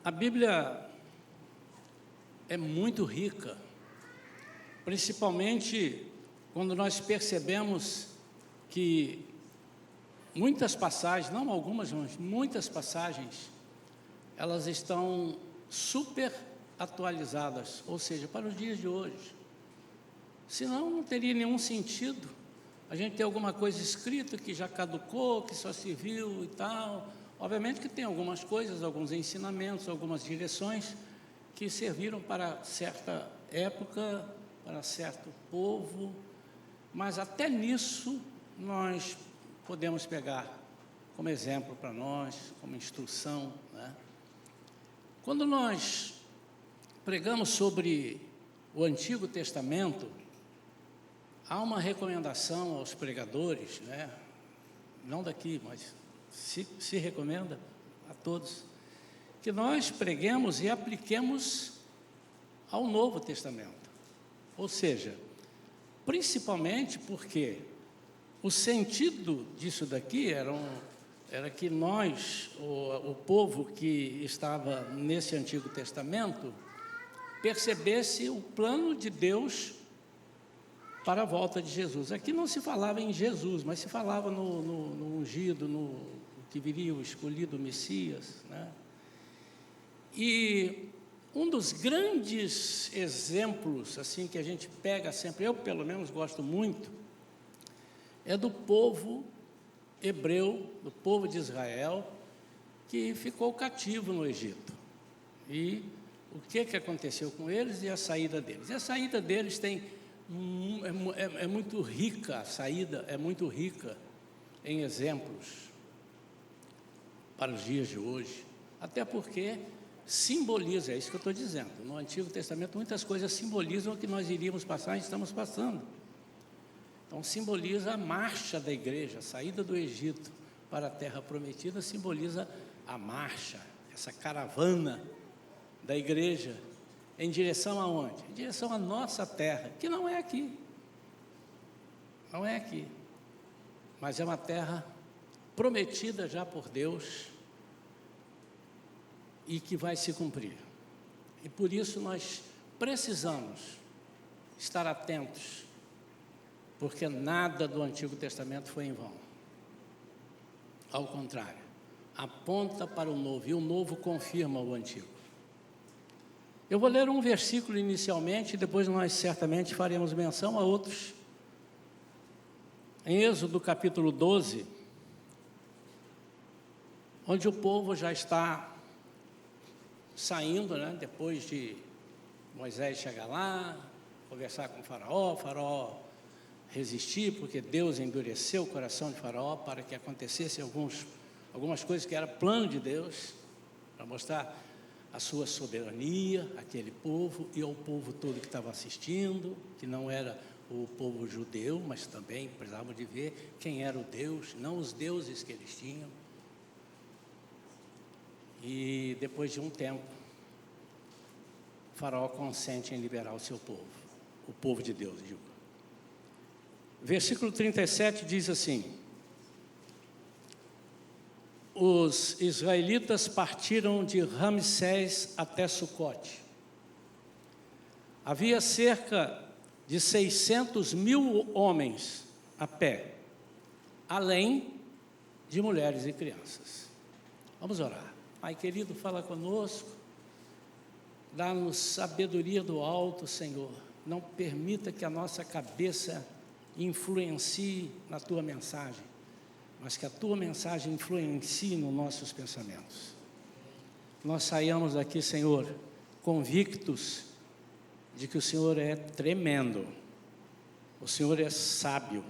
A Bíblia é muito rica, principalmente quando nós percebemos que muitas passagens, não algumas, mas muitas passagens, elas estão super atualizadas, ou seja, para os dias de hoje. Senão não teria nenhum sentido a gente ter alguma coisa escrita que já caducou, que só se viu e tal. Obviamente que tem algumas coisas, alguns ensinamentos, algumas direções que serviram para certa época, para certo povo, mas até nisso nós podemos pegar como exemplo para nós, como instrução, né? Quando nós pregamos sobre o Antigo Testamento, há uma recomendação aos pregadores, né? Não daqui, mas se recomenda a todos, que nós preguemos e apliquemos ao Novo Testamento. Ou seja, principalmente porque o sentido disso daqui era que nós, o povo que estava nesse Antigo Testamento, percebesse o plano de Deus para a volta de Jesus. Aqui não se falava em Jesus, mas se falava no ungido, no que viria o escolhido Messias, né? E um dos grandes exemplos, assim, que a gente pega sempre, eu pelo menos gosto muito, é do povo hebreu, do povo de Israel, que ficou cativo no Egito. E o que aconteceu com eles e a saída deles? E a saída deles é muito rica, a saída é muito rica em exemplos para os dias de hoje, até porque simboliza, é isso que eu estou dizendo, no Antigo Testamento muitas coisas simbolizam o que nós iríamos passar e estamos passando. Então simboliza a marcha da igreja, a saída do Egito para a terra prometida, simboliza a marcha, essa caravana da igreja em direção aonde? Em direção à nossa terra, que não é aqui, não é aqui, mas é uma terra prometida já por Deus e que vai se cumprir. E por isso nós precisamos estar atentos, porque nada do Antigo Testamento foi em vão. Ao contrário, aponta para o Novo, e o Novo confirma o Antigo. Eu vou ler um versículo inicialmente, e depois nós certamente faremos menção a outros. Em Êxodo capítulo 12, onde o povo já está saindo, né, depois de Moisés chegar lá, conversar com o Faraó resistir, porque Deus endureceu o coração de Faraó para que acontecessem algumas coisas que era plano de Deus, para mostrar a sua soberania, aquele povo e ao povo todo que estava assistindo, que não era o povo judeu, mas também precisavam de ver quem era o Deus, não os deuses que eles tinham. E depois de um tempo, o Faraó consente em liberar o seu povo, o povo de Deus, digo. Versículo 37 diz assim: os israelitas partiram de Ramsés até Sucote. Havia cerca de 600.000 homens a pé, além de mulheres e crianças. Vamos orar. Pai querido, fala conosco, dá-nos sabedoria do alto, Senhor. Não permita que a nossa cabeça influencie na Tua mensagem, mas que a Tua mensagem influencie nos nossos pensamentos. Nós saiamos daqui, Senhor, convictos de que o Senhor é tremendo, o Senhor é sábio,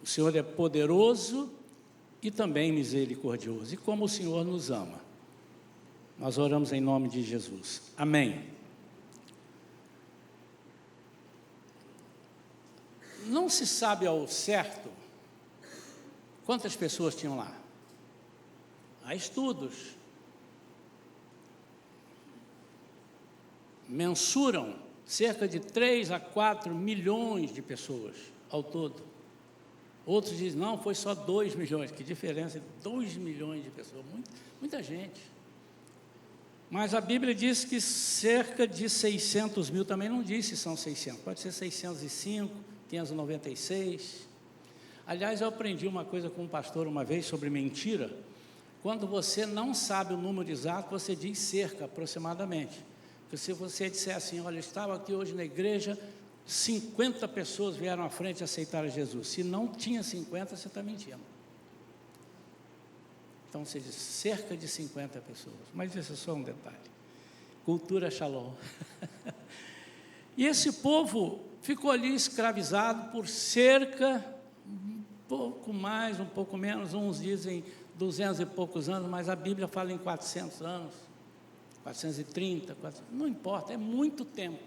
o Senhor é poderoso e também misericordioso, e como o Senhor nos ama. Nós oramos em nome de Jesus. Amém. Não se sabe ao certo quantas pessoas tinham lá. Há estudos, mensuram cerca de 3 a 4 milhões de pessoas ao todo. Outros dizem, não, foi só 2 milhões. Que diferença, 2 milhões de pessoas, muita gente. Mas a Bíblia diz que cerca de 600 mil, também não diz se são 600, pode ser 605, 596. Aliás, eu aprendi uma coisa com um pastor uma vez sobre mentira. Quando você não sabe o número exato, você diz cerca, aproximadamente. Porque se você disser assim, olha, eu estava aqui hoje na igreja, 50 pessoas vieram à frente e aceitaram Jesus. Se não tinha 50, você está mentindo. Então você diz cerca de 50 pessoas. Mas isso é só um detalhe. Cultura Shalom. E esse povo ficou ali escravizado por cerca, um pouco mais, um pouco menos, uns dizem 200 e poucos anos, mas a Bíblia fala em 400 anos, 430, 400, não importa, é muito tempo.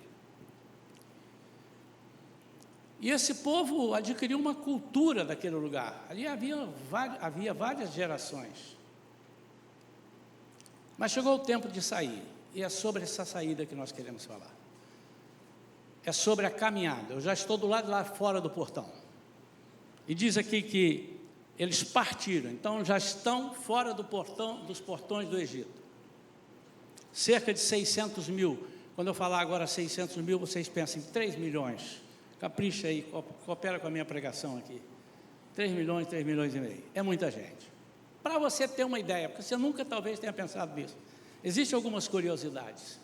E esse povo adquiriu uma cultura daquele lugar. Ali havia várias gerações. Mas chegou o tempo de sair, e é sobre essa saída que nós queremos falar. É sobre a caminhada. Eu já estou do lado lá fora do portão. E diz aqui que eles partiram, então já estão fora dos portões do Egito. Cerca de 600 mil. Quando eu falar agora 600 mil, vocês pensam em 3 milhões. Capricha aí, coopera com a minha pregação aqui. 3 milhões e meio. É muita gente. Para você ter uma ideia, porque você nunca talvez tenha pensado nisso. Existem algumas curiosidades.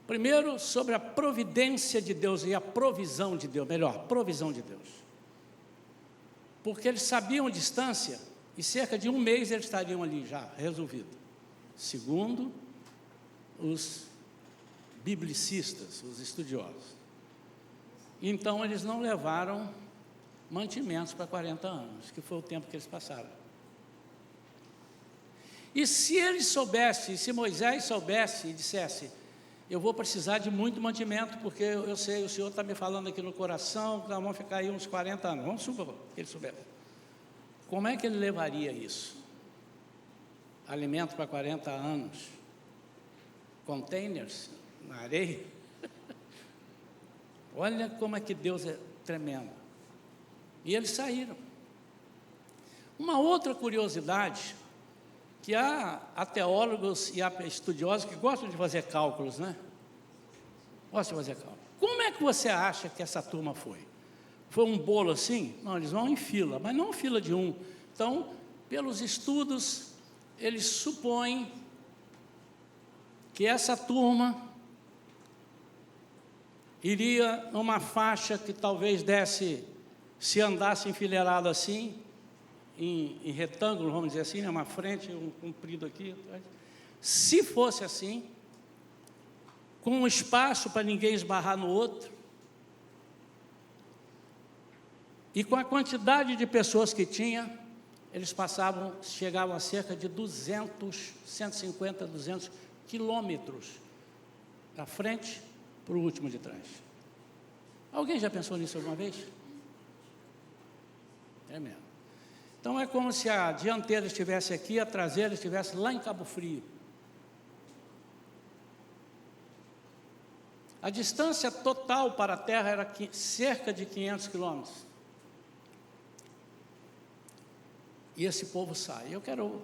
Primeiro, sobre a providência de Deus e a provisão de Deus, melhor, provisão de Deus. Porque eles sabiam a distância e cerca de um mês eles estariam ali já, resolvido. Segundo os biblicistas, os estudiosos. Então, eles não levaram mantimentos para 40 anos, que foi o tempo que eles passaram. E se eles soubessem, se Moisés soubesse e dissesse, eu vou precisar de muito mantimento, porque eu sei, o Senhor está me falando aqui no coração, que nós vamos ficar aí uns 40 anos, vamos supor que ele soubesse. Como é que ele levaria isso? Alimento para 40 anos? Containers na areia? Olha como é que Deus é tremendo. E eles saíram. Uma outra curiosidade, que há teólogos e há estudiosos que gostam de fazer cálculos, né? Gostam de fazer cálculos. Como é que você acha que essa turma foi? Foi um bolo assim? Não, eles vão em fila, mas não fila de um. Então, pelos estudos, eles supõem que essa turma iria numa faixa que talvez desse, se andasse enfileirado assim, em retângulo, vamos dizer assim, né, uma frente, um comprido aqui. Se fosse assim, com um espaço para ninguém esbarrar no outro, e com a quantidade de pessoas que tinha, eles chegavam a cerca de 150, 200 quilômetros da frente para o último de trás. Alguém já pensou nisso alguma vez? É mesmo. Então é como se a dianteira estivesse aqui, a traseira estivesse lá em Cabo Frio. A distância total para a Terra era cerca de 500 quilômetros. E esse povo sai. Eu quero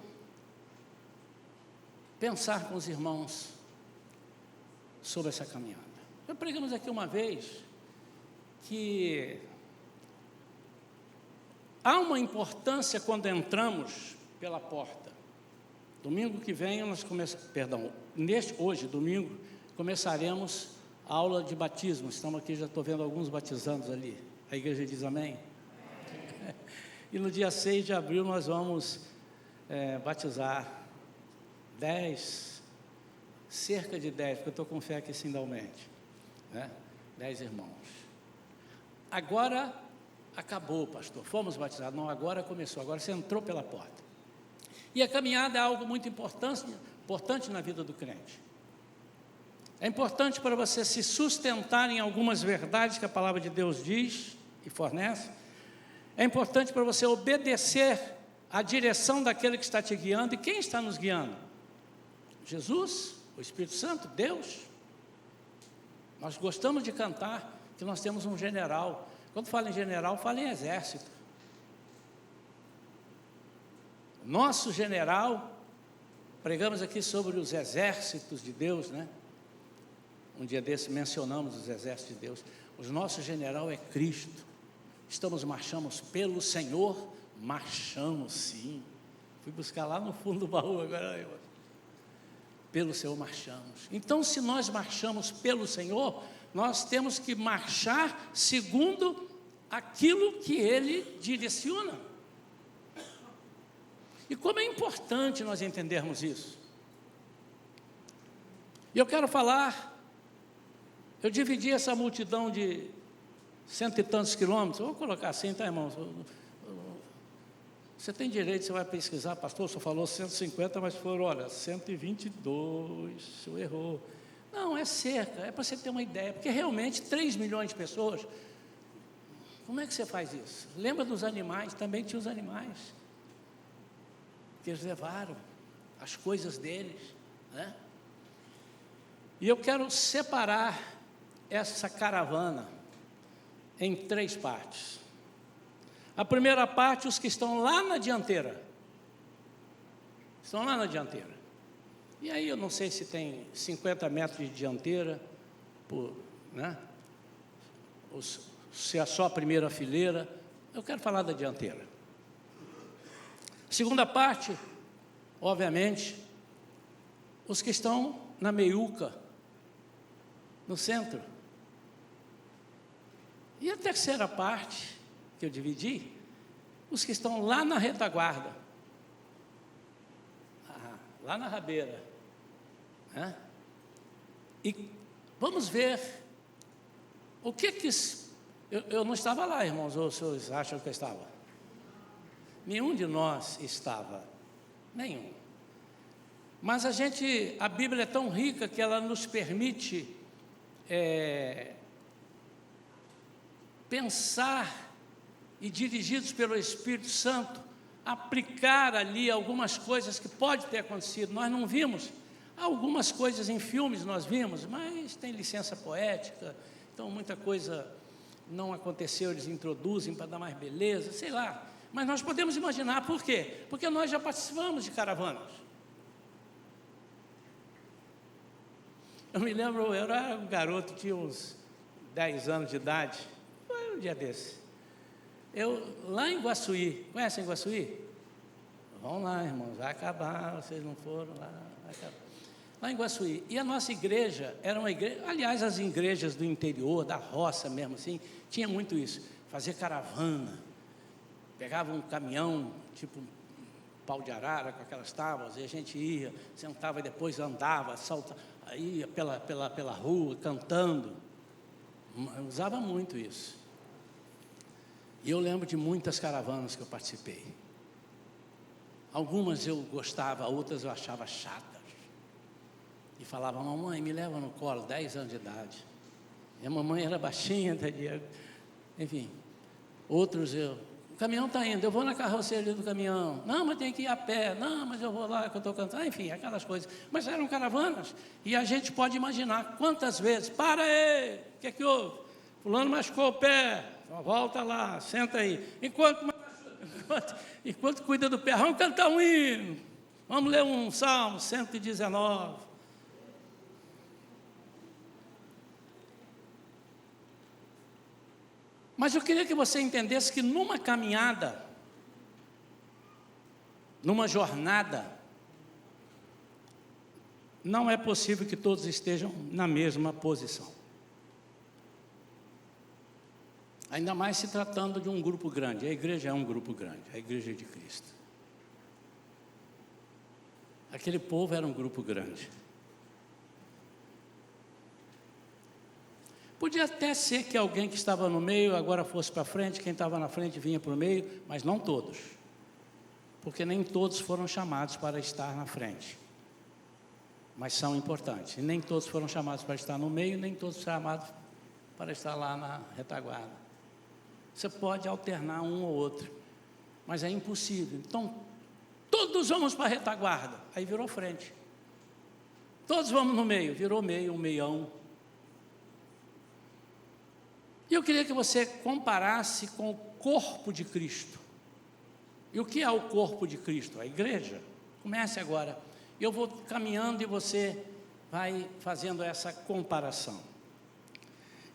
pensar com os irmãos sobre essa caminhada. Já pregamos aqui uma vez que há uma importância quando entramos pela porta. Domingo que vem nós hoje, domingo, começaremos a aula de batismo. Estamos aqui, já estou vendo alguns batizandos ali. A igreja diz amém? E no dia 6 de abril nós vamos batizar 10, cerca de 10, porque eu estou com fé que isso ainda aumente, né? 10 irmãos. Agora acabou, pastor, fomos batizados. Não, agora começou, agora você entrou pela porta. E a caminhada é algo muito importante na vida do crente. É importante para você se sustentar em algumas verdades que a palavra de Deus diz e fornece. É importante para você obedecer à direção daquele que está te guiando. E quem está nos guiando? Jesus, o Espírito Santo, Deus. Nós gostamos de cantar que nós temos um general. Quando fala em general, fala em exército. O nosso general, pregamos aqui sobre os exércitos de Deus, né? Um dia desse mencionamos os exércitos de Deus. O nosso general é Cristo. Marchamos pelo Senhor, marchamos sim. Fui buscar lá no fundo do baú agora. Pelo Senhor marchamos. Então, se nós marchamos pelo Senhor, nós temos que marchar segundo aquilo que Ele direciona. E como é importante nós entendermos isso. E eu quero falar, eu dividi essa multidão de 100 e tantos quilômetros, vou colocar assim, tá, irmãos? Você tem direito, você vai pesquisar, pastor, o senhor falou 150, mas foram, olha, 122, o senhor errou. Não, é cerca, é para você ter uma ideia, porque realmente 3 milhões de pessoas, como é que você faz isso? Lembra dos animais, também tinha os animais, que eles levaram, as coisas deles, né? E eu quero separar essa caravana em 3 partes. A primeira parte, os que estão lá na dianteira. Estão lá na dianteira. E aí eu não sei se tem 50 metros de dianteira, né? Se é só a primeira fileira. Eu quero falar da dianteira. Segunda parte, obviamente, os que estão na meiuca, no centro. E a terceira parte, que eu dividi, os que estão lá na retaguarda, lá na rabeira, né? E vamos ver o que eu não estava lá, irmãos, ou os senhores acham que eu estava? Nenhum de nós estava, nenhum. Mas a Bíblia é tão rica que ela nos permite pensar e dirigidos pelo Espírito Santo, aplicar ali algumas coisas que pode ter acontecido. Nós não vimos, algumas coisas em filmes nós vimos, mas tem licença poética, então muita coisa não aconteceu, eles introduzem para dar mais beleza, sei lá. Mas nós podemos imaginar, por quê? Porque nós já participamos de caravanas. Eu me lembro, eu era um garoto, tinha uns 10 anos de idade, foi um dia desse. Lá em Guaçuí, conhecem Guaçuí? Vão lá, irmãos, vai acabar, vocês não foram lá, vai acabar. Lá em Guaçuí, e a nossa igreja era uma igreja, aliás, as igrejas do interior, da roça mesmo assim, tinha muito isso, fazer caravana, pegava um caminhão, tipo pau de arara, com aquelas tábuas, e a gente ia, sentava e depois andava, ia pela rua, cantando, eu usava muito isso. E eu lembro de muitas caravanas que eu participei. Algumas eu gostava, outras eu achava chatas. E falava, mamãe, me leva no colo, 10 anos de idade. E a mamãe era baixinha, enfim. Outros o caminhão está indo, eu vou na carroceria do caminhão. Não, mas tem que ir a pé. Não, mas eu vou lá que eu estou cantando. Enfim, aquelas coisas. Mas eram caravanas. E a gente pode imaginar quantas vezes. Para aí! O que houve? Fulano machucou o pé. Volta lá, senta aí. Enquanto cuida do pé, vamos cantar um hino. Vamos ler um Salmo 119. Mas eu queria que você entendesse que numa caminhada, numa jornada, não é possível que todos estejam na mesma posição. Ainda mais se tratando de um grupo grande. A igreja é um grupo grande, a igreja de Cristo. Aquele povo era um grupo grande. Podia até ser que alguém que estava no meio agora fosse para frente, quem estava na frente vinha para o meio, mas não todos. Porque nem todos foram chamados para estar na frente. Mas são importantes. E nem todos foram chamados para estar no meio, nem todos chamados para estar lá na retaguarda. Você pode alternar um ou outro, mas é impossível. Então, todos vamos para a retaguarda, aí virou frente. Todos vamos no meio, virou meio, um meião. E eu queria que você comparasse com o corpo de Cristo. E o que é o corpo de Cristo? A igreja. Comece agora. Eu vou caminhando e você vai fazendo essa comparação.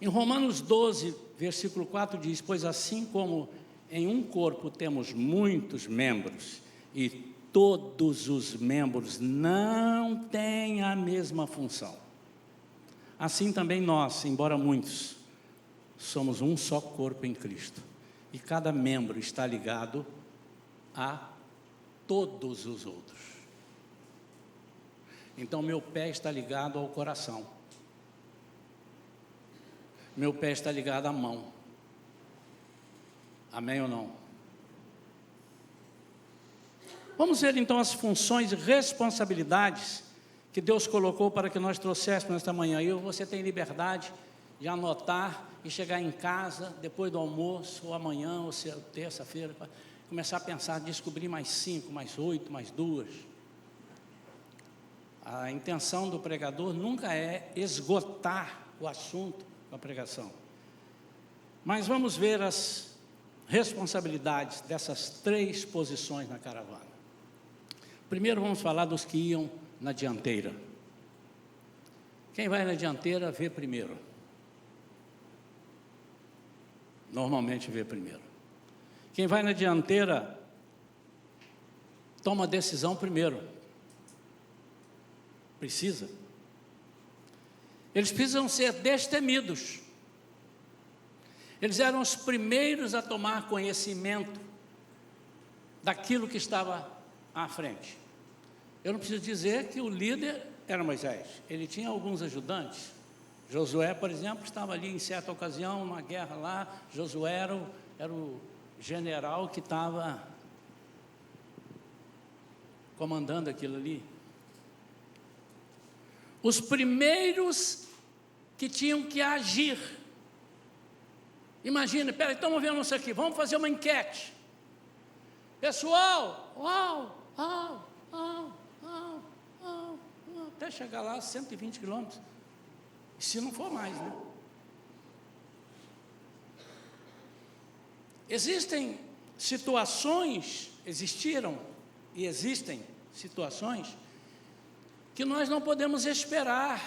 Em Romanos 12, versículo 4 diz: pois assim como em um corpo temos muitos membros, e todos os membros não têm a mesma função, assim também nós, embora muitos, somos um só corpo em Cristo, e cada membro está ligado a todos os outros. Então meu pé está ligado ao coração, meu pé está ligado à mão. Amém ou não? Vamos ver então as funções e responsabilidades que Deus colocou para que nós trouxéssemos nesta manhã. E você tem liberdade de anotar e chegar em casa depois do almoço, ou amanhã, ou terça-feira, para começar a pensar, descobrir mais 5, mais 8, mais 2. A intenção do pregador nunca é esgotar o assunto com a pregação. Mas vamos ver as responsabilidades dessas 3 posições na caravana. Primeiro vamos falar dos que iam na dianteira. Quem vai na dianteira vê primeiro. Normalmente vê primeiro. Quem vai na dianteira toma a decisão primeiro. Precisa. Eles precisam ser destemidos. Eles eram os primeiros a tomar conhecimento daquilo que estava à frente. Eu não preciso dizer que o líder era Moisés. Ele tinha alguns ajudantes. Josué, por exemplo, estava ali em certa ocasião, uma guerra lá. Josué era o general que estava comandando aquilo ali. Os primeiros que tinham que agir. Imagina, peraí, estamos vendo isso aqui, vamos fazer uma enquete. Pessoal, até chegar lá, 120 quilômetros. Se não for mais, né? Existem situações, existiram e existem situações que nós não podemos esperar.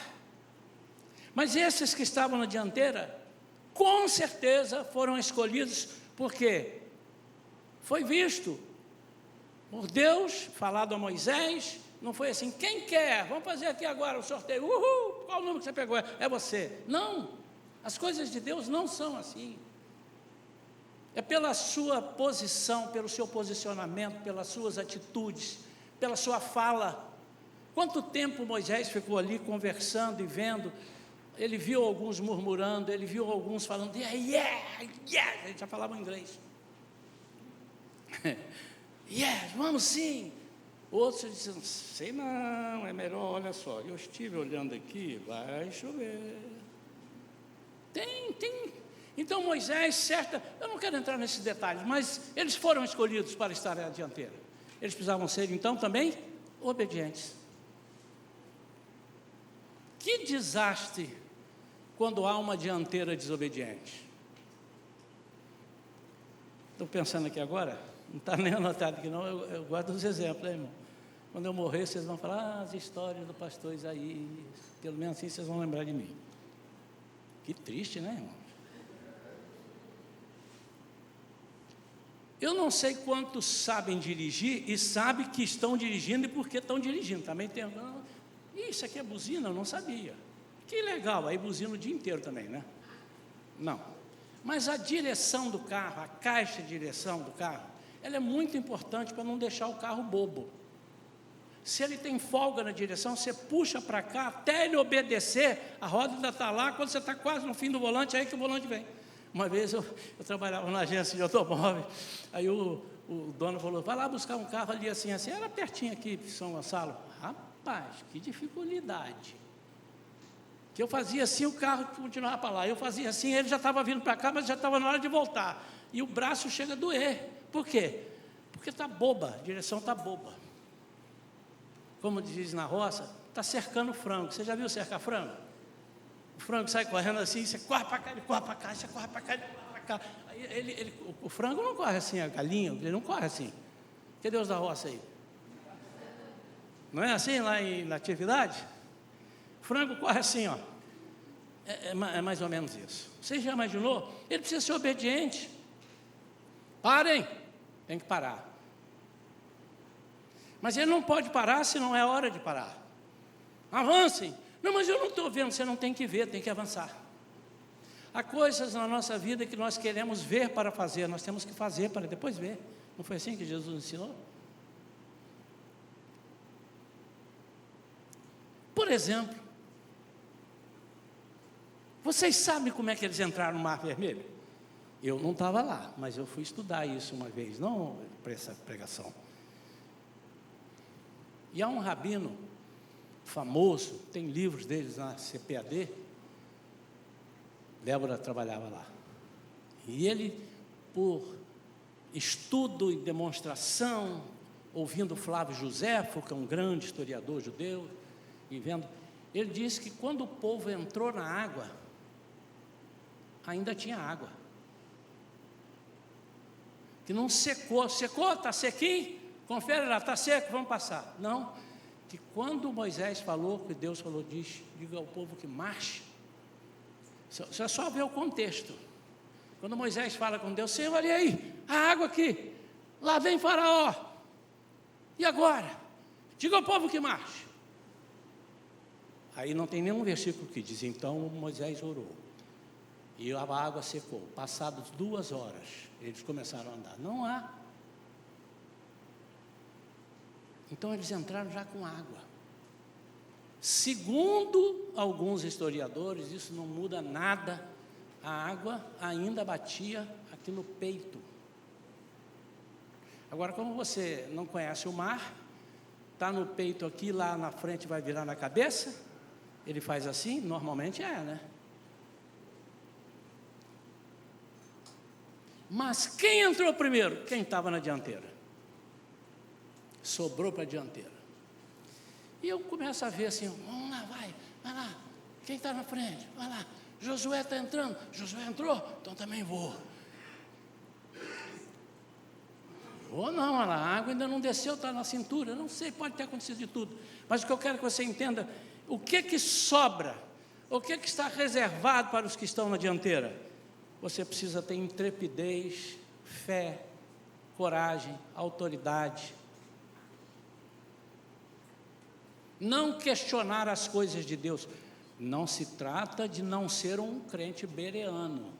Mas esses que estavam na dianteira, com certeza foram escolhidos, porque foi visto por Deus, falado a Moisés, não foi assim, quem quer? Vamos fazer aqui agora o sorteio, qual o número que você pegou? É você. Não, as coisas de Deus não são assim. É pela sua posição, pelo seu posicionamento, pelas suas atitudes, pela sua fala. Quanto tempo Moisés ficou ali conversando e vendo? Ele viu alguns murmurando, ele viu alguns falando, yeah, eles já falavam inglês. Yes, vamos sim. Outros diziam, sei não, é melhor, olha só, eu estive olhando aqui, vai chover. Tem. Então Moisés, eu não quero entrar nesses detalhes, mas eles foram escolhidos para estar à dianteira. Eles precisavam ser então também obedientes. Que desastre quando há uma dianteira desobediente. Estou pensando aqui agora, não está nem anotado aqui não, eu guardo os exemplos, né, irmão? Quando eu morrer, vocês vão falar, as histórias do pastor Isaías, pelo menos assim vocês vão lembrar de mim. Que triste, né, irmão? Eu não sei quantos sabem dirigir e sabem que estão dirigindo e por que estão dirigindo. Também tem, isso aqui é buzina, eu não sabia. Que legal, aí buzina o dia inteiro também, né? Não. Mas a direção do carro, a caixa de direção do carro, ela é muito importante para não deixar o carro bobo. Se ele tem folga na direção, você puxa para cá, até ele obedecer, a roda ainda está lá, quando você está quase no fim do volante, é aí que o volante vem. Uma vez eu trabalhava na agência de automóvel, aí o dono falou, vai lá buscar um carro ali assim, era pertinho aqui de São Gonçalo. Rapaz, que dificuldade. Que eu fazia assim, o carro continuava para lá, eu fazia assim, ele já estava vindo para cá, mas já estava na hora de voltar. E o braço chega a doer. Por quê? Porque está boba, a direção está boba. Como diz na roça, está cercando o frango. Você já viu cercar frango? O frango sai correndo assim, você corre para cá, ele corre para cá, você corre para cá, ele corre para cá. Aí o frango não corre assim, a galinha, ele não corre assim. Cadê os da roça aí? Não é assim lá na atividade? O frango corre assim, ó. É mais ou menos isso. Você já imaginou? Ele precisa ser obediente. Parem! Tem que parar. Mas ele não pode parar se não é hora de parar. Avancem. Não, mas eu não estou vendo. Você não tem que ver, tem que avançar. Há coisas na nossa vida que nós queremos ver para fazer. Nós temos que fazer para depois ver. Não foi assim que Jesus ensinou? Por exemplo, vocês sabem como é que eles entraram no Mar Vermelho? Eu não estava lá, mas eu fui estudar isso uma vez, não para essa pregação. E há um rabino famoso, tem livros deles na CPAD, Débora trabalhava lá. E ele, por estudo e demonstração, ouvindo Flávio Josefo, que é um grande historiador judeu, e vendo, ele disse que quando o povo entrou na água, ainda tinha água. Que não secou, está sequinho? Confere lá, está seco, vamos passar. Não, que quando Moisés falou, que Deus falou, diga ao povo que marche. Você é só ver o contexto. Quando Moisés fala com Deus, Senhor, olha aí, a água aqui, lá vem Faraó. E agora? Diga ao povo que marche. Aí não tem nenhum versículo que diz, então Moisés orou. E a água secou. Passadas 2 horas, eles começaram a andar. Não há. Então eles entraram já com água. Segundo alguns historiadores, isso não muda nada. A água ainda batia aqui no peito. Agora, como você não conhece o mar, está no peito aqui, lá na frente vai virar na cabeça, ele faz assim, normalmente né? Mas quem entrou primeiro? Quem estava na dianteira. Sobrou para a dianteira. E eu começo a ver assim, vamos lá, vai lá. Quem está na frente? Vai lá. Josué está entrando. Josué entrou? Então também vou. Ou não, olha lá, a água ainda não desceu, está na cintura. Eu não sei, pode ter acontecido de tudo. Mas o que eu quero que você entenda, o que sobra? O que está reservado para os que estão na dianteira? Você precisa ter intrepidez, fé, coragem, autoridade. Não questionar as coisas de Deus. Não se trata de não ser um crente bereano.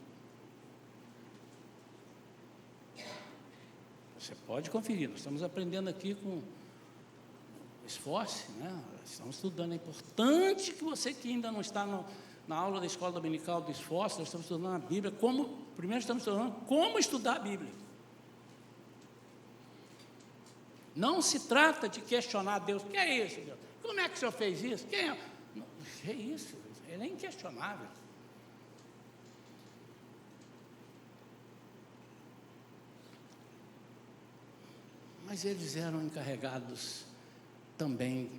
Você pode conferir, nós estamos aprendendo aqui com esforço, né? Estamos estudando, é importante que você que ainda não está na aula da escola dominical do esforço, nós estamos estudando a Bíblia, primeiro estamos estudando como estudar a Bíblia. Não se trata de questionar Deus, o que é isso, Deus? Como é que o senhor fez isso? Quem é? Não, é isso, ele é inquestionável. Mas eles eram encarregados também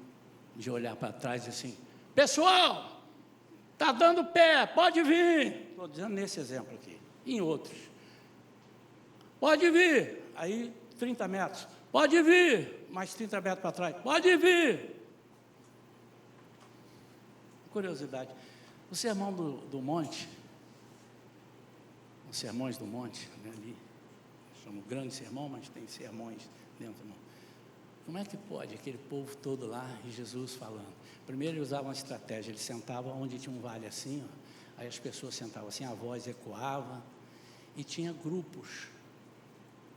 de olhar para trás e assim, pessoal, está dando pé, pode vir. Estou dizendo nesse exemplo aqui, em outros. Pode vir, aí 30 metros, pode vir, mais 30 metros para trás, pode vir. Curiosidade, o sermão do monte, os sermões do monte, né, ali, chama grande sermão, mas tem sermões dentro. Como é que pode aquele povo todo lá e Jesus falando? Primeiro ele usava uma estratégia, ele sentava onde tinha um vale assim, ó, aí as pessoas sentavam assim, a voz ecoava, e tinha grupos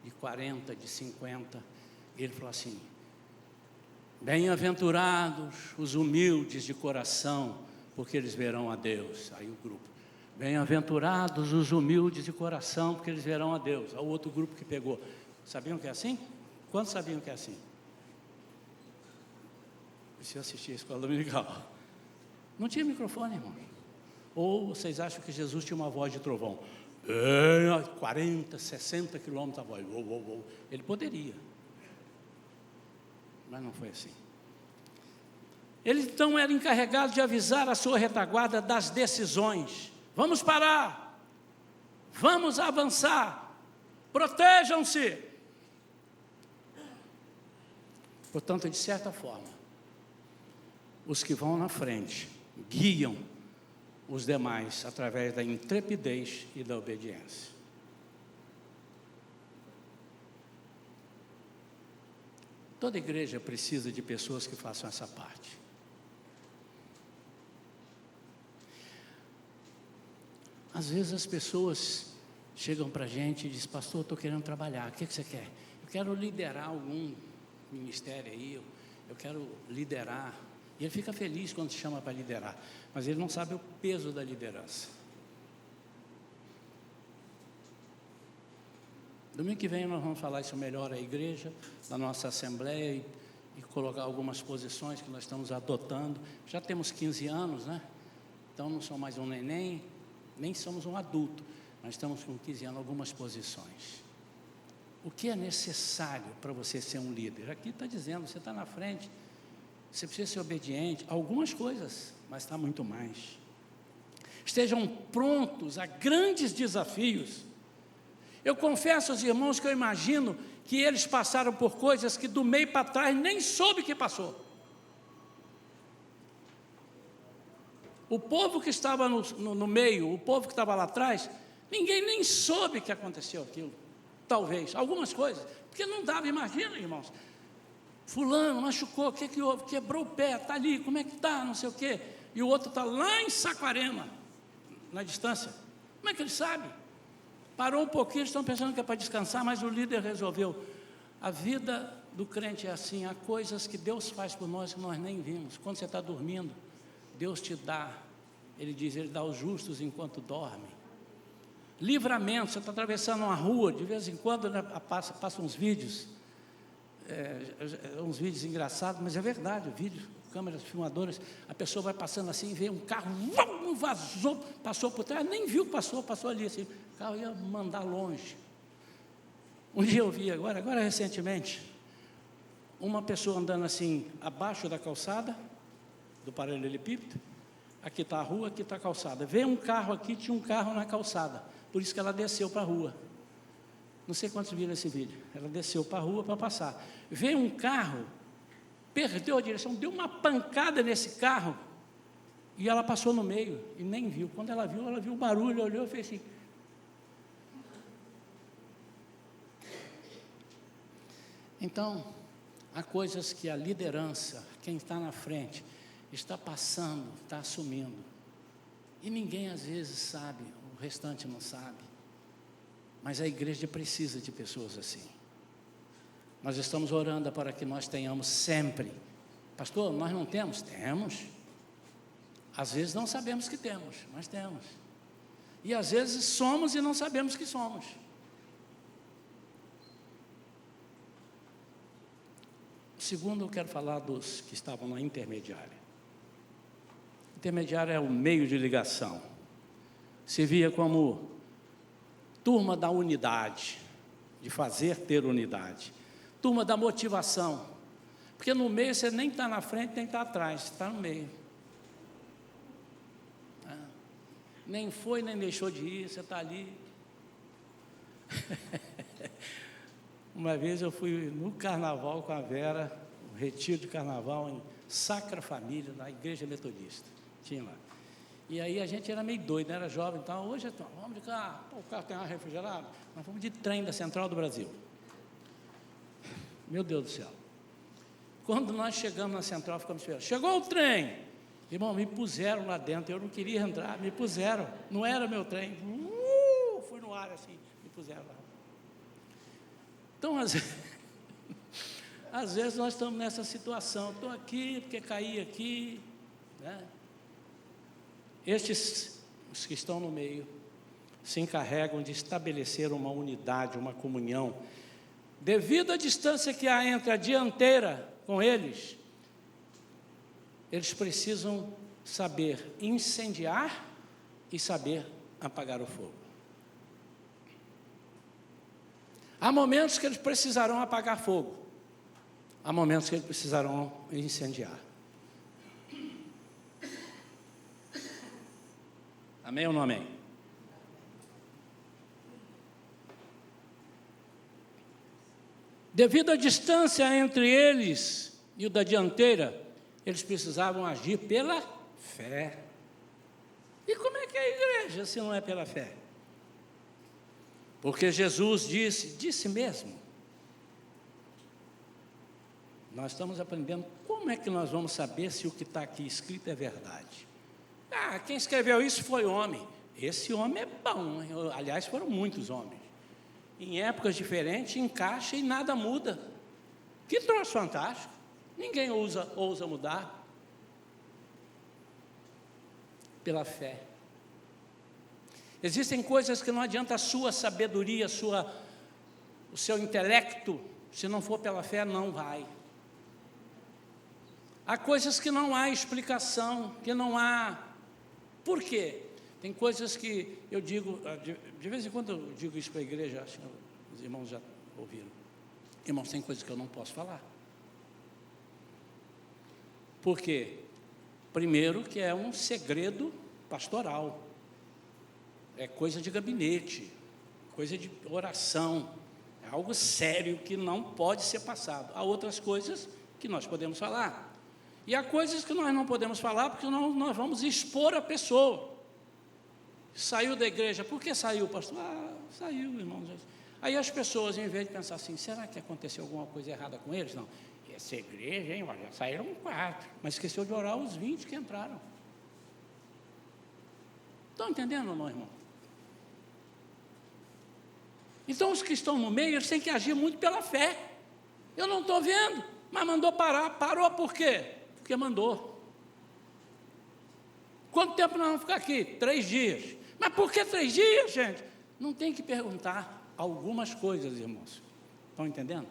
de 40, de 50, ele falou assim, bem-aventurados os humildes de coração, porque eles verão a Deus. Aí o grupo, bem-aventurados os humildes de coração, porque eles verão a Deus. Aí o outro grupo que pegou, sabiam que é assim? Quantos sabiam que é assim? Se eu assistir a escola dominical, não tinha microfone, irmão. Ou vocês acham que Jesus tinha uma voz de trovão? 40, 60 quilômetros a voz. Ele poderia. Mas não foi assim. Ele então era encarregado de avisar a sua retaguarda das decisões. Vamos parar. Vamos avançar. Protejam-se. Portanto, de certa forma, os que vão na frente guiam os demais através da intrepidez e da obediência. Toda igreja precisa de pessoas que façam essa parte. Às vezes as pessoas chegam para a gente e dizem: pastor, estou querendo trabalhar, o que você quer? Eu quero liderar algum ministério aí, eu quero liderar. E ele fica feliz quando se chama para liderar, mas ele não sabe o peso da liderança. Domingo que vem nós vamos falar isso melhor à igreja, na nossa assembleia, e colocar algumas posições que nós estamos adotando. Já temos 15 anos, né? Então não somos mais um neném, nem somos um adulto, mas estamos com 15 anos, algumas posições. O que é necessário para você ser um líder? Aqui está dizendo, você está na frente, você precisa ser obediente, algumas coisas, mas está muito mais. Estejam prontos a grandes desafios. Eu confesso aos irmãos que eu imagino que eles passaram por coisas que do meio para trás nem soube que passou. O povo que estava no meio, o povo que estava lá atrás, ninguém nem soube que aconteceu aquilo. Talvez, algumas coisas, porque não dava, imagina, irmãos. Fulano machucou, o que houve? Quebrou o pé, está ali, como é que está, não sei o quê. E o outro está lá em Saquarema, na distância. Como é que ele sabe? Parou um pouquinho, estão pensando que é para descansar, mas o líder resolveu. A vida do crente é assim, há coisas que Deus faz por nós que nós nem vimos. Quando você está dormindo, Deus te dá, Ele diz, Ele dá aos justos enquanto dormem. Livramento, você está atravessando uma rua, de vez em quando, né, passa uns vídeos, uns vídeos engraçados, mas é verdade, o vídeo, câmeras filmadoras, a pessoa vai passando assim, vê um carro, vazou, passou por trás, nem viu que passou ali assim, o carro ia mandar longe. Um dia eu vi, agora recentemente, uma pessoa andando assim, abaixo da calçada, do paralelepípedo, aqui está a rua, aqui está a calçada, veio um carro aqui, tinha um carro na calçada, por isso que ela desceu para a rua. Não sei quantos viram esse vídeo. Ela desceu para a rua para passar. Veio um carro, perdeu a direção, deu uma pancada nesse carro, e ela passou no meio, e nem viu. Quando ela viu o barulho, olhou e fez assim. Então, há coisas que a liderança, quem está na frente, está passando, está assumindo. E ninguém às vezes sabe, o restante não sabe. Mas a igreja precisa de pessoas assim. Nós estamos orando para que nós tenhamos sempre. Pastor, nós não temos? Temos. Às vezes não sabemos que temos, mas temos. E às vezes somos e não sabemos que somos. Segundo, eu quero falar dos que estavam na intermediária. Intermediária é o meio de ligação. Se via como turma da unidade, de fazer ter unidade. Turma da motivação. Porque no meio você nem está na frente, nem está atrás, você está no meio. Nem foi, nem deixou de ir, você está ali. Uma vez eu fui no carnaval com a Vera, um retiro de carnaval em Sacra Família, na igreja metodista. Tinha lá. E aí a gente era meio doido, era jovem, então hoje vamos de carro, o carro tem ar refrigerado, nós fomos de trem da Central do Brasil. Meu Deus do céu. Quando nós chegamos na Central, ficamos esperando. Chegou o trem! Irmão, me puseram lá dentro, eu não queria entrar, me puseram, não era meu trem. Fui no ar assim, me puseram lá. Então, às vezes nós estamos nessa situação, estou aqui porque caí aqui, né? Estes, os que estão no meio, se encarregam de estabelecer uma unidade, uma comunhão. Devido à distância que há entre a dianteira com eles, eles precisam saber incendiar e saber apagar o fogo. Há momentos que eles precisarão apagar fogo, há momentos que eles precisarão incendiar. Amém ou não amém? Devido à distância entre eles e o da dianteira, eles precisavam agir pela fé. E como é que é a igreja se não é pela fé? Porque Jesus disse mesmo. Nós estamos aprendendo como é que nós vamos saber se o que está aqui escrito é verdade. Quem escreveu isso foi homem. Esse homem é bom. Aliás, foram muitos homens. Em épocas diferentes, encaixa e nada muda. Que troço fantástico. Ninguém ousa mudar. Pela fé. Existem coisas que não adianta a sua sabedoria, o seu intelecto, se não for pela fé, não vai. Há coisas que não há explicação, que não há. Por quê? Tem coisas que eu digo, de vez em quando eu digo isso para a igreja, acho que os irmãos já ouviram. Irmãos, tem coisas que eu não posso falar. Por quê? Primeiro, que é um segredo pastoral. É coisa de gabinete, coisa de oração. É algo sério que não pode ser passado. Há outras coisas que nós podemos falar. E há coisas que nós não podemos falar, porque nós vamos expor a pessoa. Saiu da igreja. Por que saiu, pastor? Saiu, irmão. Aí as pessoas, em vez de pensar assim, será que aconteceu alguma coisa errada com eles? Não. Essa igreja, hein, já saíram 4, mas esqueceu de orar os 20 que entraram. Estão entendendo ou não, irmão? Então, os que estão no meio, eles têm que agir muito pela fé. Eu não estou vendo, mas mandou parar. Parou por quê? Porque mandou. Quanto tempo nós vamos ficar aqui? 3 dias. Mas por que 3 dias, gente? Não tem que perguntar algumas coisas, irmãos. Estão entendendo?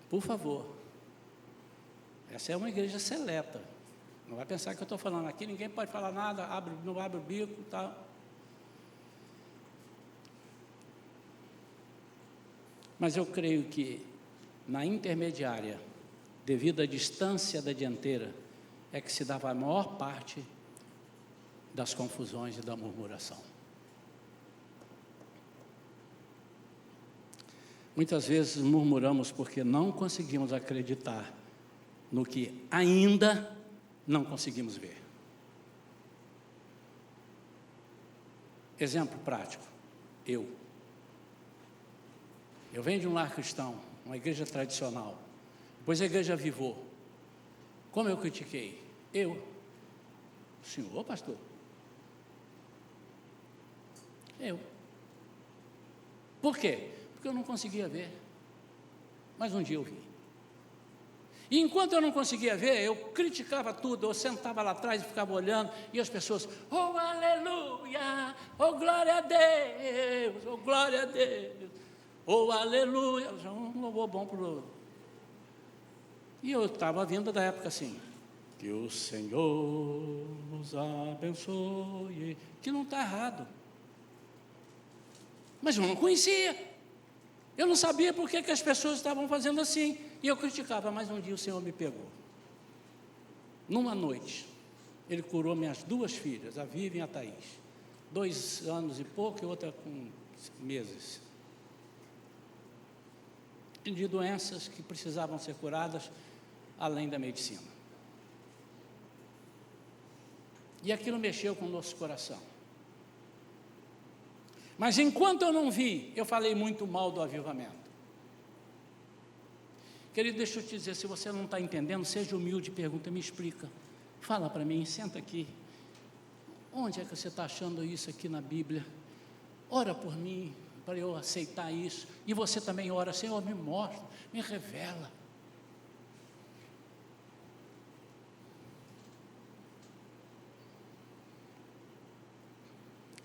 Por favor. Essa é uma igreja seleta. Não vai pensar que eu estou falando aqui, ninguém pode falar nada, não abre o bico e tal. Mas eu creio que na intermediária, devido à distância da dianteira, é que se dava a maior parte das confusões e da murmuração. Muitas vezes murmuramos porque não conseguimos acreditar no que ainda não conseguimos ver. Exemplo prático, eu venho de um lar cristão, uma igreja tradicional, depois a igreja avivou. Como eu critiquei? O senhor, pastor? Por quê? Porque eu não conseguia ver, mas um dia eu vi. E enquanto eu não conseguia ver, eu criticava tudo, eu sentava lá atrás e ficava olhando, e as pessoas, oh aleluia, oh glória a Deus, oh glória a Deus, oh aleluia, um louvor bom para o... E eu estava vindo da época assim, que o Senhor nos abençoe, que não está errado. Mas eu não conhecia, eu não sabia por que as pessoas estavam fazendo assim, e eu criticava, mas um dia o Senhor me pegou. Numa noite, Ele curou minhas 2 filhas, a Vivian e a Thaís, 2 anos e pouco e outra com meses, de doenças que precisavam ser curadas, além da medicina. E aquilo mexeu com o nosso coração. Mas enquanto eu não vi, eu falei muito mal do avivamento. Querido, deixa eu te dizer, se você não está entendendo, seja humilde, pergunta, me explica. Fala para mim, senta aqui. Onde é que você está achando isso aqui na Bíblia? Ora por mim, para eu aceitar isso. E você também ora, Senhor, me mostra, me revela.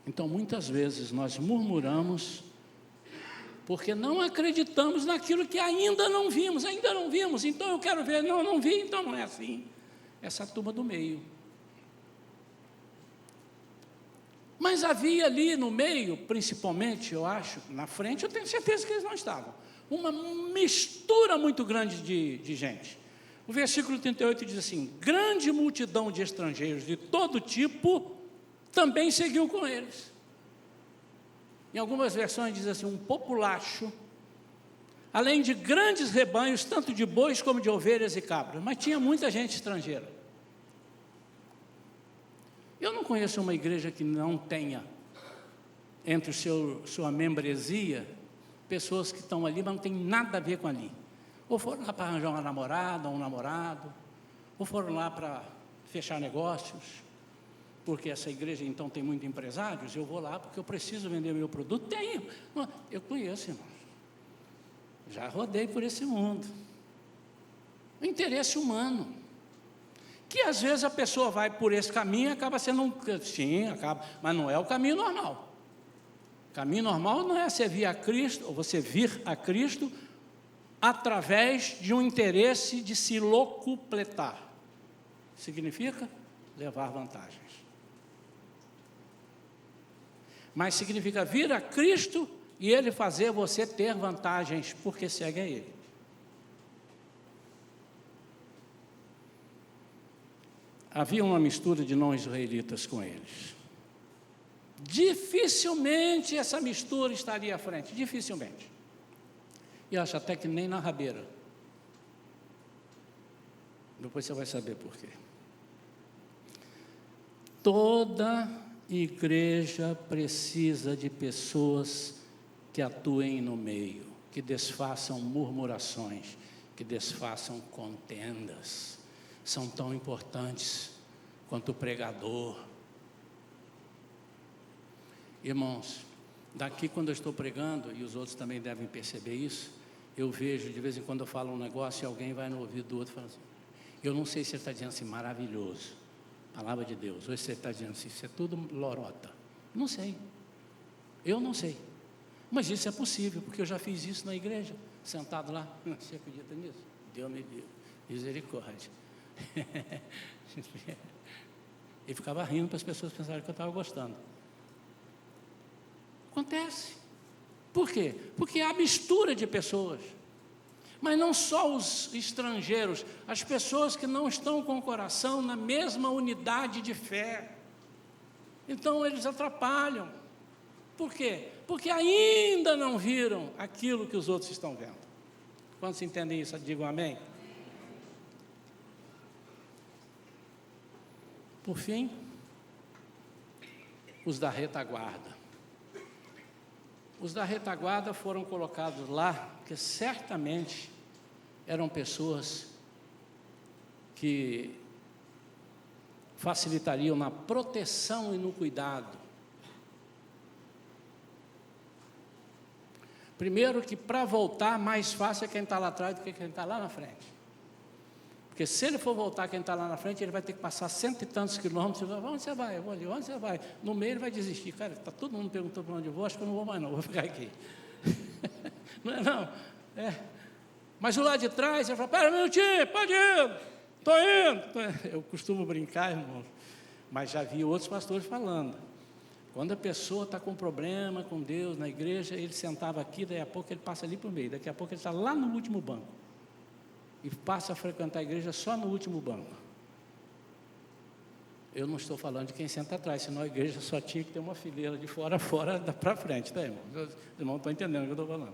Então, muitas vezes nós murmuramos porque não acreditamos naquilo que ainda não vimos, então eu quero ver, não vi, então não é assim. Essa turma do meio. Mas havia ali no meio, principalmente, eu acho, na frente, eu tenho certeza que eles não estavam, uma mistura muito grande de gente. O versículo 38 diz assim, grande multidão de estrangeiros de todo tipo também seguiu com eles. Em algumas versões diz assim, um populacho, além de grandes rebanhos, tanto de bois como de ovelhas e cabras. Mas tinha muita gente estrangeira. Eu não conheço uma igreja que não tenha, entre sua membresia, pessoas que estão ali, mas não tem nada a ver com ali. Ou foram lá para arranjar uma namorada, um namorado, ou foram lá para fechar negócios, porque essa igreja então tem muitos empresários, eu vou lá porque eu preciso vender meu produto. Tenho, eu conheço, irmãos, já rodei por esse mundo. O interesse humano, que às vezes a pessoa vai por esse caminho e acaba sendo mas não é o caminho normal. O caminho normal não é você vir a Cristo, ou você vir a Cristo através de um interesse de se locupletar. Significa levar vantagens. Mas significa vir a Cristo e Ele fazer você ter vantagens, porque segue a Ele. Havia uma mistura de não-israelitas com eles. Dificilmente essa mistura estaria à frente, dificilmente. E acho até que nem na rabeira. Depois você vai saber por quê. Toda igreja precisa de pessoas que atuem no meio, que desfaçam murmurações, que desfaçam contendas. São tão importantes quanto o pregador. Irmãos, daqui quando eu estou pregando, e os outros também devem perceber isso, eu vejo, de vez em quando eu falo um negócio e alguém vai no ouvido do outro e fala assim, eu não sei se ele está dizendo assim, maravilhoso, palavra de Deus, ou se ele está dizendo assim, isso é tudo lorota. Não sei, eu não sei, mas isso é possível, porque eu já fiz isso na igreja, sentado lá. Você acredita nisso? Deus me deu misericórdia. E ficava rindo para as pessoas pensarem que eu estava gostando. Acontece. Por quê? Porque há mistura de pessoas. Mas não só os estrangeiros, as pessoas que não estão com o coração na mesma unidade de fé. Então eles atrapalham. Por quê? Porque ainda não viram aquilo que os outros estão vendo. Quantos entendem isso? Digam amém. Por fim, os da retaguarda. Os da retaguarda foram colocados lá, porque certamente eram pessoas que facilitariam na proteção e no cuidado. Primeiro que para voltar, mais fácil é quem está lá atrás do que quem está lá na frente. Porque se ele for voltar, quem está lá na frente, ele vai ter que passar 100 e tantos quilômetros. Onde você vai? Eu vou ali. Onde você vai? No meio ele vai desistir. Cara, está todo mundo perguntando para onde eu vou, acho que eu não vou mais não, vou ficar aqui. Não é não? É. Mas o lado de trás, ele fala, pera um minutinho, pode ir, estou indo. Eu costumo brincar, irmão, mas já vi outros pastores falando. Quando a pessoa está com problema com Deus na igreja, ele sentava aqui, daí a pouco ele passa ali para o meio, daqui a pouco ele está lá no último banco. E passa a frequentar a igreja só no último banco. Eu não estou falando de quem senta atrás, senão a igreja só tinha que ter uma fileira de fora a fora para frente, tá, irmão? Os irmãos estão entendendo o que eu estou falando.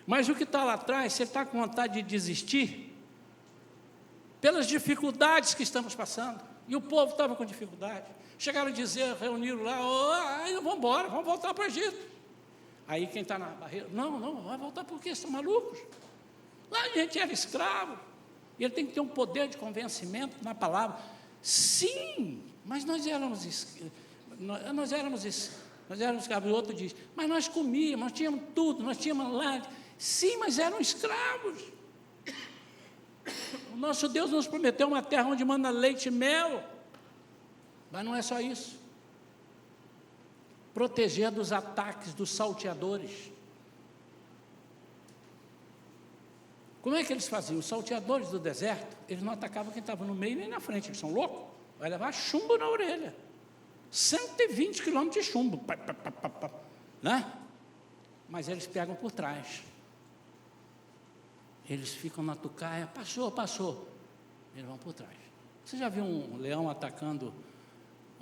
Mas o que está lá atrás, você está com vontade de desistir pelas dificuldades que estamos passando. E o povo estava com dificuldade. Chegaram a dizer, reuniram lá, vamos embora, vamos voltar para o Egito. Aí quem está na barreira, não, vai voltar por quê? Estão malucos? Lá a gente era escravo, e ele tem que ter um poder de convencimento na palavra. Sim, mas nós éramos escravos. O outro diz, mas nós comíamos, nós tínhamos tudo, nós tínhamos lá. Sim, mas eram escravos. O nosso Deus nos prometeu uma terra onde manda leite e mel. Mas não é só isso. Proteger dos ataques dos salteadores. Como é que eles faziam? Os salteadores do deserto, eles não atacavam quem estava no meio nem na frente, eles são loucos, vai levar chumbo na orelha, 120 quilômetros de chumbo, né? Mas eles pegam por trás, eles ficam na tucaia, passou, eles vão por trás. Você já viu um leão atacando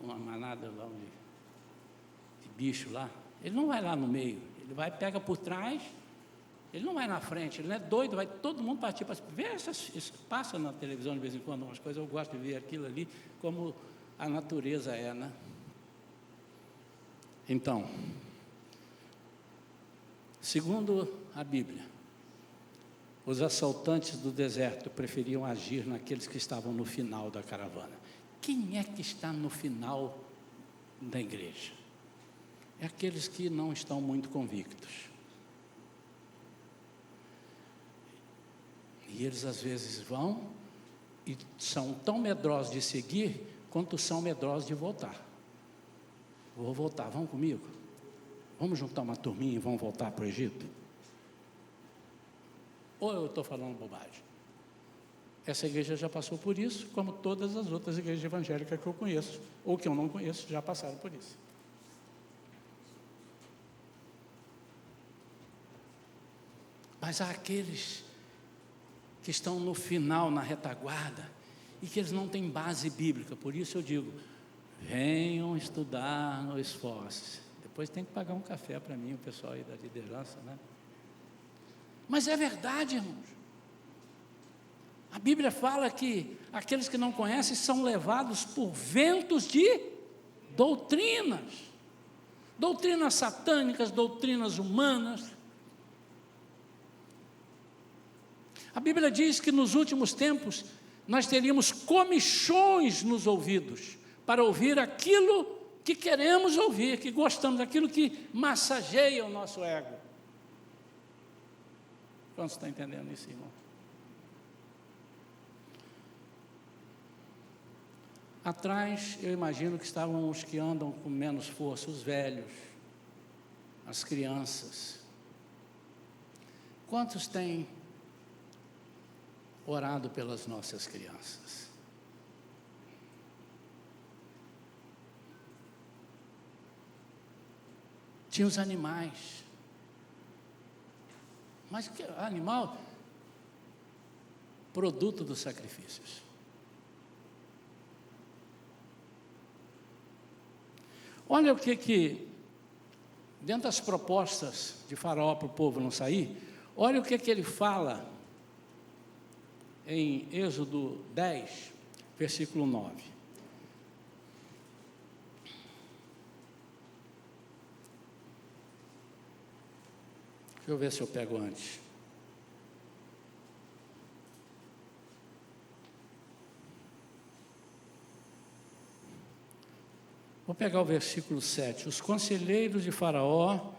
uma manada lá de bicho lá? Ele não vai lá no meio, ele vai, pega por trás Ele não vai na frente, ele não é doido, vai todo mundo partir para ver isso passa na televisão de vez em quando umas coisas, eu gosto de ver aquilo ali, como a natureza é, né? Então, segundo a Bíblia, os assaltantes do deserto preferiam agir naqueles que estavam no final da caravana. Quem é que está no final da igreja? É aqueles que não estão muito convictos. E eles às vezes vão e são tão medrosos de seguir quanto são medrosos de voltar. Vou voltar, vão comigo? Vamos juntar uma turminha e vamos voltar para o Egito? Ou eu estou falando bobagem? Essa igreja já passou por isso, como todas as outras igrejas evangélicas que eu conheço, ou que eu não conheço, já passaram por isso. Mas há aqueles que estão no final, na retaguarda, e que eles não têm base bíblica. Por isso eu digo, venham estudar no esforço. Depois tem que pagar um café para mim, o pessoal aí da liderança, né? Mas é verdade, irmãos. A Bíblia fala que aqueles que não conhecem são levados por ventos de doutrinas. Doutrinas satânicas, doutrinas humanas. A Bíblia diz que nos últimos tempos nós teríamos comichões nos ouvidos para ouvir aquilo que queremos ouvir, que gostamos, aquilo que massageia o nosso ego. Quantos estão entendendo isso, irmão? Atrás, eu imagino que estavam os que andam com menos força, os velhos, as crianças. Quantos têm orado pelas nossas crianças? Tinha os animais. Mas que animal? Produto dos sacrifícios. Olha o que dentro das propostas de Faraó para o povo não sair, olha o que ele fala em Êxodo 10, versículo 9. Deixa eu ver se eu pego antes. Vou pegar o versículo 7. Os conselheiros de Faraó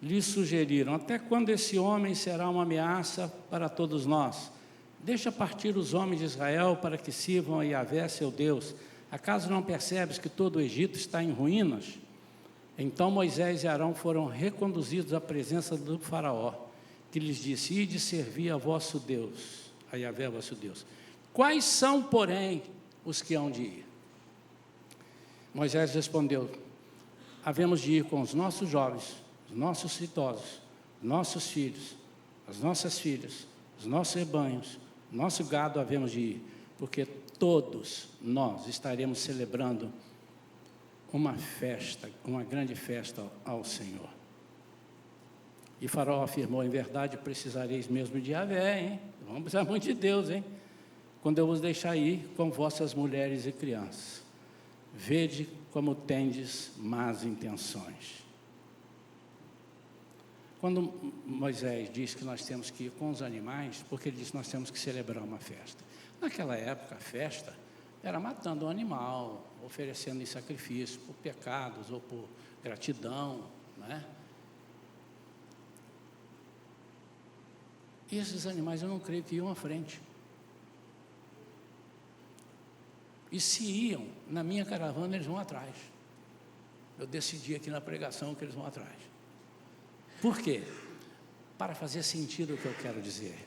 lhe sugeriram: até quando esse homem será uma ameaça para todos nós? Deixa partir os homens de Israel para que sirvam a Yahvé, seu Deus. Acaso não percebes que todo o Egito está em ruínas? Então Moisés e Arão foram reconduzidos à presença do Faraó, que lhes disse: ide servir a vosso Deus, a Yahvé, vosso Deus. Quais são, porém, os que hão de ir? Moisés respondeu: havemos de ir com os nossos jovens, os nossos idosos, nossos filhos, as nossas filhas, os nossos rebanhos, nosso gado havemos de ir, porque todos nós estaremos celebrando uma festa, uma grande festa ao Senhor. E Faraó afirmou: em verdade precisareis mesmo de Yahvé, hein? Vamos precisar muito de Deus, hein? Quando eu vos deixar ir com vossas mulheres e crianças. Vede como tendes más intenções. Quando Moisés diz que nós temos que ir com os animais, porque ele diz que nós temos que celebrar uma festa. Naquela época, a festa era matando um animal, oferecendo em sacrifício por pecados ou por gratidão, né? E esses animais eu não creio que iam à frente. E se iam, na minha caravana eles vão atrás. Eu decidi aqui na pregação que eles vão atrás. Por quê? Para fazer sentido o que eu quero dizer.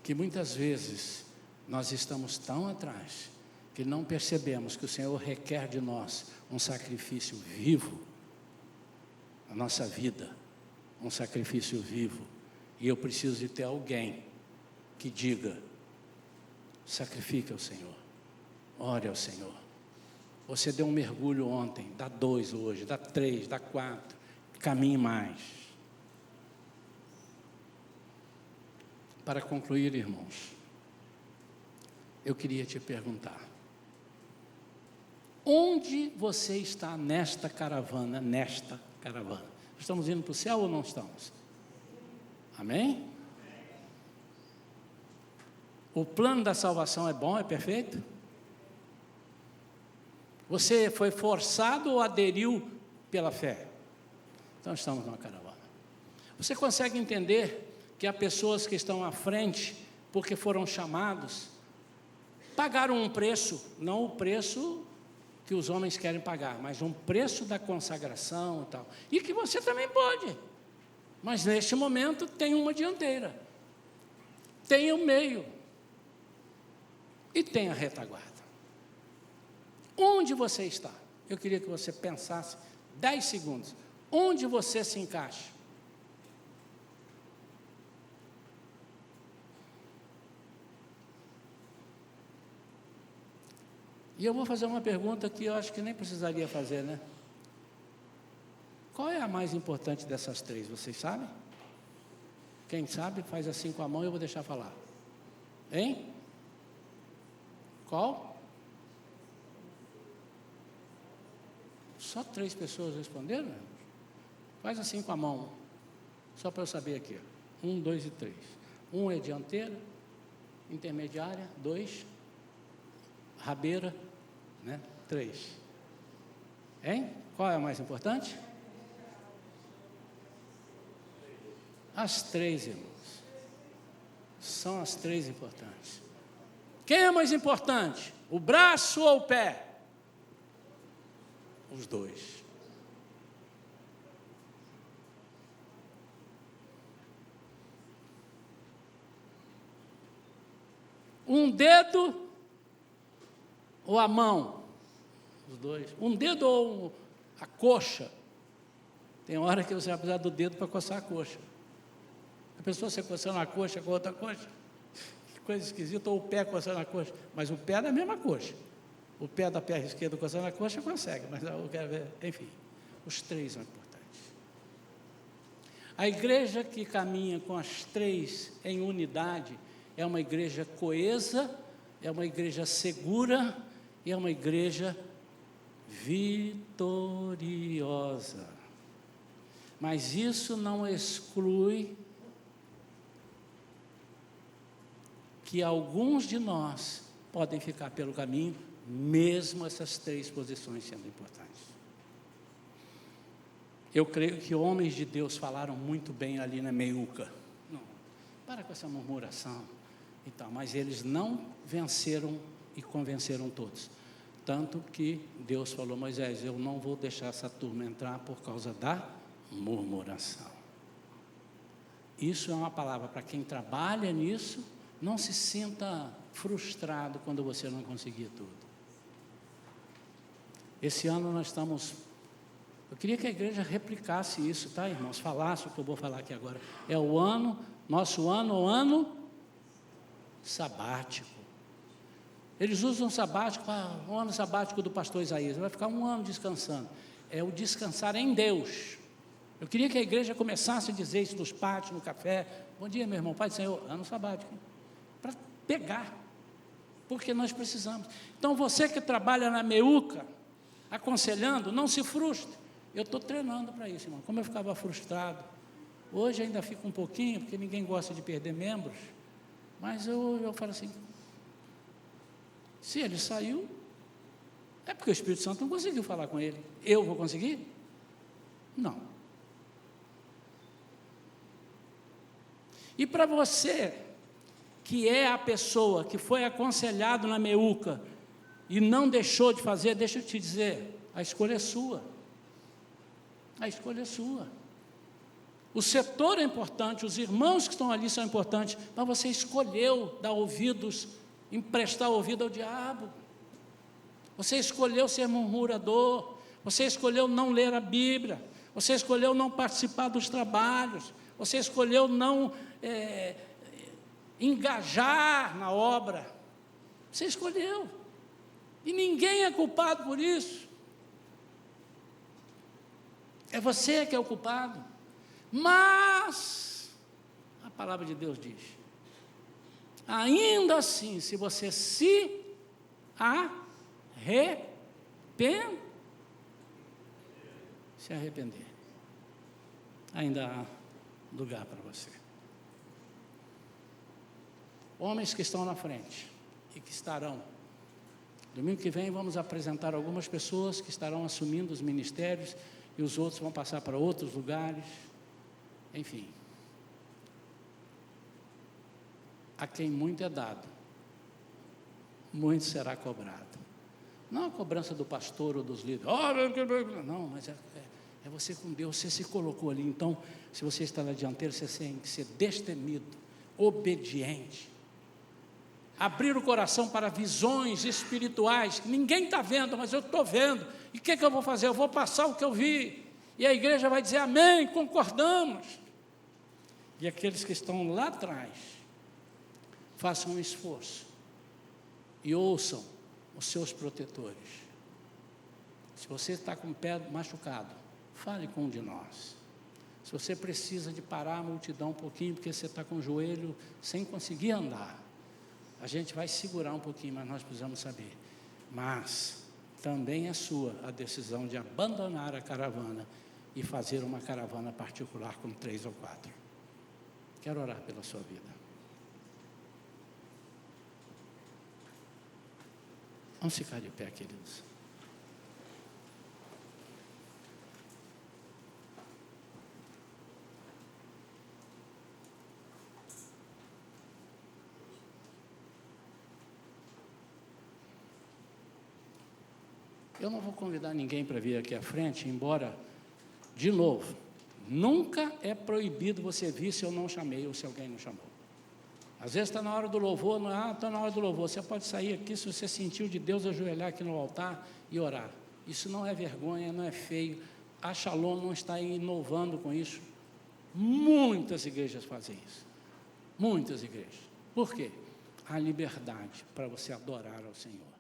Que muitas vezes nós estamos tão atrás que não percebemos que o Senhor requer de nós um sacrifício vivo, a nossa vida, um sacrifício vivo. E eu preciso de ter alguém que diga: sacrifique ao Senhor, ore ao Senhor. Você deu um mergulho ontem, dá 2 hoje, dá 3, dá 4, caminhe mais. Para concluir, irmãos, eu queria te perguntar: onde você está nesta caravana, Estamos indo para o céu ou não estamos? Amém? O plano da salvação é bom, é perfeito? Você foi forçado ou aderiu pela fé? Então estamos numa caravana. Você consegue entender que há pessoas que estão à frente, porque foram chamados, pagaram um preço, não o preço que os homens querem pagar, mas um preço da consagração e tal, e que você também pode, mas neste momento tem uma dianteira, tem o meio, e tem a retaguarda. Onde você está? Eu queria que você pensasse 10 segundos, onde você se encaixa? E eu vou fazer uma pergunta que eu acho que nem precisaria fazer, né? Qual é a mais importante dessas três, vocês sabem? Quem sabe, faz assim com a mão e eu vou deixar falar. Hein? Qual? Só 3 pessoas responderam? Faz assim com a mão, só para eu saber aqui. 1, 2 e 3. 1 é dianteira, intermediária, 2, rabeira, né? 3. Hein? Qual é a mais importante? As 3, irmãos. São as 3 importantes. Quem é mais importante? O braço ou o pé? Os 2. Um dedo ou a mão? Os 2. Um dedo ou a coxa? Tem hora que você vai precisar do dedo para coçar a coxa. A pessoa se coçando a coxa com outra coxa, que coisa esquisita, ou o pé coçando a coxa, mas o pé é da mesma coxa. O pé da perna esquerda coçando a coxa consegue, mas eu quero ver, enfim, os 3 são importantes. A igreja que caminha com as 3 em unidade é uma igreja coesa, é uma igreja segura e é uma igreja vitoriosa. Mas isso não exclui que alguns de nós podem ficar pelo caminho, mesmo essas 3 posições sendo importantes. Eu creio que homens de Deus falaram muito bem ali na meiuca. Não, para com essa murmuração e tal, mas eles não venceram e convenceram todos. Tanto que Deus falou: Moisés, eu não vou deixar essa turma entrar por causa da murmuração. Isso é uma palavra para quem trabalha nisso. Não se sinta frustrado quando você não conseguir tudo. Esse ano nós estamos... Eu queria que a igreja replicasse isso, tá, irmãos? Falasse o que eu vou falar aqui agora. É o ano, nosso ano, o ano sabático. Eles usam sabático, o ano sabático do pastor Isaías. Vai ficar um ano descansando. É o descansar em Deus. Eu queria que a igreja começasse a dizer isso nos pátios, no café. Bom dia, meu irmão, Pai do Senhor, ano sabático. Para pegar, porque nós precisamos. Então, você que trabalha na meiuca, aconselhando, não se frustre. Eu estou treinando para isso, irmão. Como eu ficava frustrado, hoje ainda fico um pouquinho, porque ninguém gosta de perder membros, mas eu falo assim, se ele saiu, é porque o Espírito Santo não conseguiu falar com ele. Eu vou conseguir? Não. E para você, que é a pessoa que foi aconselhado na meiuca e não deixou de fazer, deixa eu te dizer, a escolha é sua. A escolha é sua. O setor é importante, os irmãos que estão ali são importantes, mas você escolheu dar ouvidos, emprestar ouvido ao diabo. Você escolheu ser murmurador, você escolheu não ler a Bíblia, você escolheu não participar dos trabalhos, você escolheu não engajar na obra. Você escolheu. E ninguém é culpado por isso. É você que é o culpado. Mas a palavra de Deus diz: Ainda assim, se você se arrepender, ainda há lugar para você. Homens que estão na frente e que estarão. Domingo que vem vamos apresentar algumas pessoas que estarão assumindo os ministérios e os outros vão passar para outros lugares. Enfim. A quem muito é dado, muito será cobrado. Não a cobrança do pastor ou dos líderes. Não, mas é você com Deus, você se colocou ali. Então, se você está na dianteira, você tem que ser destemido, obediente. Abrir o coração para visões espirituais. Ninguém está vendo, mas eu estou vendo. E o que eu vou fazer? Eu vou passar o que eu vi. E a igreja vai dizer amém, concordamos. E aqueles que estão lá atrás, façam um esforço e ouçam os seus protetores. Se você está com o pé machucado, fale com um de nós. Se você precisa de parar a multidão um pouquinho, porque você está com o joelho sem conseguir andar, a gente vai segurar um pouquinho, mas nós precisamos saber. Mas também é sua a decisão de abandonar a caravana e fazer uma caravana particular com 3 ou 4. Quero orar pela sua vida. Vamos ficar de pé, queridos. Eu não vou convidar ninguém para vir aqui à frente, embora, de novo, nunca é proibido você vir se eu não chamei ou se alguém não chamou. Às vezes está na hora do louvor, está na hora do louvor, você pode sair aqui se você sentiu de Deus, ajoelhar aqui no altar e orar. Isso não é vergonha, não é feio. A Shalom não está inovando com isso. Muitas igrejas fazem isso. Muitas igrejas. Por quê? Há liberdade para você adorar ao Senhor.